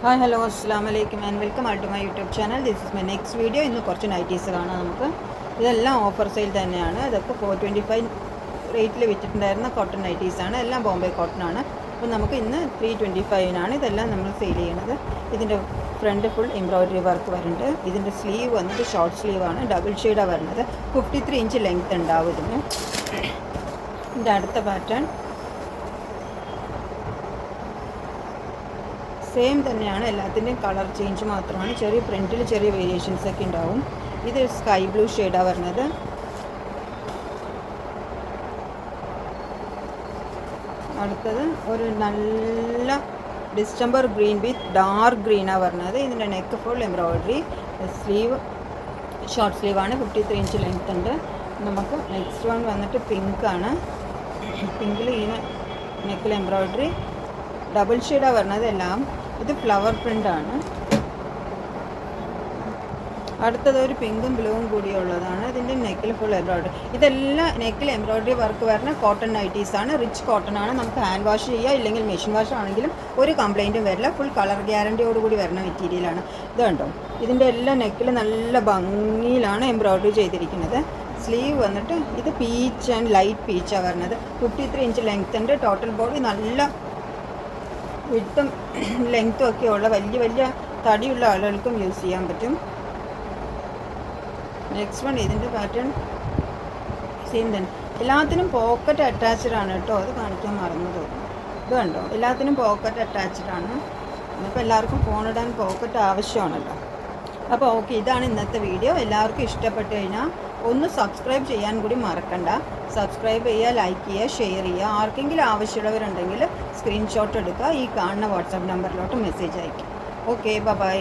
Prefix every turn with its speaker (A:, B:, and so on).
A: Hi hello അസ്സാം വലൈക്കും and welcome to my YouTube channel. This is my next video. ഇന്ന് കുറച്ച് nighties കാണാം നമുക്ക്. ഇതെല്ലാം ഓഫർ സെയിൽ തന്നെയാണ്. ഇതൊക്കെ 425 റേറ്റിൽ വിറ്റിട്ടുണ്ടായിരുന്ന കോട്ടൺ നൈറ്റീസാണ്. എല്ലാം ബോംബെ കോട്ടൺ ആണ്. അപ്പോൾ നമുക്ക് ഇന്ന് 325 ഇതെല്ലാം നമ്മൾ സെയിൽ ചെയ്യുന്നത്. ഇതിൻ്റെ ഫ്രണ്ട് ഫുൾ എംബ്രോയ്ഡറി വർക്ക് വരുന്നുണ്ട്. ഇതിൻ്റെ സ്ലീവ് വന്നിട്ട് ഷോർട്ട് സ്ലീവാണ്, ഡബിൾ ഷെയ്ഡാണ് വരുന്നത്. 53 ഇഞ്ച് ലെങ്ത് ഉണ്ടാവും ഇതിന്. ഇതിൻ്റെ അടുത്ത പാറ്റേൺ സെയിം തന്നെയാണ്, എല്ലാത്തിൻ്റെയും കളർ ചേഞ്ച് മാത്രമാണ്. ചെറിയ പ്രിൻറ്റിൽ ചെറിയ വേരിയേഷൻസ് ഒക്കെ ഉണ്ടാവും. ഇത് സ്കൈ ബ്ലൂ ഷെയ്ഡാണ് വരുന്നത്. അടുത്തത് ഒരു നല്ല ഡിസ്റ്റംബർ ഗ്രീൻ വിത്ത് ഡാർക്ക് ഗ്രീനാണ് വരുന്നത്. ഇതിൻ്റെ neck full embroidery, sleeve short സ്ലീവാണ്, 53 ഇഞ്ച് ലെങ്ത് ഉണ്ട്. നമുക്ക് നെക്സ്റ്റ് വൺ വന്നിട്ട് പിങ്കാണ്. പിങ്കിൽ ഇങ്ങനെ നെക്കിൽ എംബ്രോയ്ഡറി, ഡബിൾ ഷെയ്ഡാണ് വരുന്നത് എല്ലാം. ഇത് ഫ്ലവർ പ്രിൻ്റാണ്. അടുത്തത് ഒരു പിങ്കും ബ്ലൂവും കൂടിയുള്ളതാണ്. ഇതിൻ്റെ നെക്കിൽ ഫുൾ എംബ്രോയ്ഡറി. ഇതെല്ലാം നെക്കിൽ എംബ്രോയ്ഡറി വർക്ക് വരുന്ന കോട്ടൺ നൈറ്റീസാണ്. റിച്ച് കോട്ടൺ ആണ്. നമുക്ക് ഹാൻഡ് വാഷ് ചെയ്യുക, ഇല്ലെങ്കിൽ മെഷീൻ വാഷ് ആണെങ്കിലും ഒരു കംപ്ലൈൻറ്റും വരില്ല. ഫുൾ കളർ ഗ്യാരണ്ടിയോടുകൂടി വരുന്ന മെറ്റീരിയലാണ്. ഇത് കണ്ടോ, ഇതിൻ്റെ എല്ലാം നെക്കിൽ നല്ല ഭംഗിയിലാണ് എംബ്രോയ്ഡറി ചെയ്തിരിക്കുന്നത്. സ്ലീവ് വന്നിട്ട് ഇത് പീച്ച് ആൻഡ് ലൈറ്റ് പീച്ചാണ് വരുന്നത്. 53 ഇഞ്ച് ലെങ്ത് ഉണ്ട്. ടോട്ടൽ ബോഡി നല്ല വിട്ടും ലെങ്ത്തും ഒക്കെ ഉള്ള വലിയ വലിയ തടിയുള്ള ആളുകൾക്കും യൂസ് ചെയ്യാൻ പറ്റും. നെക്സ്റ്റ് വൺ ഇതിൻ്റെ പാറ്റേൺ സെയിം തന്നെ. എല്ലാത്തിനും പോക്കറ്റ് അറ്റാച്ച്ഡ് ആണ് കേട്ടോ, അത് കാണിക്കാൻ മറന്നു തോന്നുന്നു. ഇത് കണ്ടോ, എല്ലാത്തിനും പോക്കറ്റ് അറ്റാച്ച്ഡ് ആണ്. അപ്പോൾ എല്ലാവർക്കും ഫോണിടാൻ പോക്കറ്റ് ആവശ്യമാണല്ലോ. അപ്പോൾ ഓക്കെ, ഇതാണ് ഇന്നത്തെ വീഡിയോ. എല്ലാവർക്കും ഇഷ്ടപ്പെട്ട് കഴിഞ്ഞാൽ ഒന്ന് സബ്സ്ക്രൈബ് ചെയ്യാൻ കൂടി മറക്കണ്ട. സബ്സ്ക്രൈബ് ചെയ്യുക, ലൈക്ക് ചെയ്യുക, ഷെയർ ചെയ്യുക. ആർക്കെങ്കിലും ആവശ്യമുള്ളവരുണ്ടെങ്കിൽ സ്ക്രീൻഷോട്ട് എടുക്കുക, ഈ കാണുന്ന വാട്സാപ്പ് നമ്പറിലോട്ട് മെസ്സേജ് അയയ്ക്കും. Okay, by.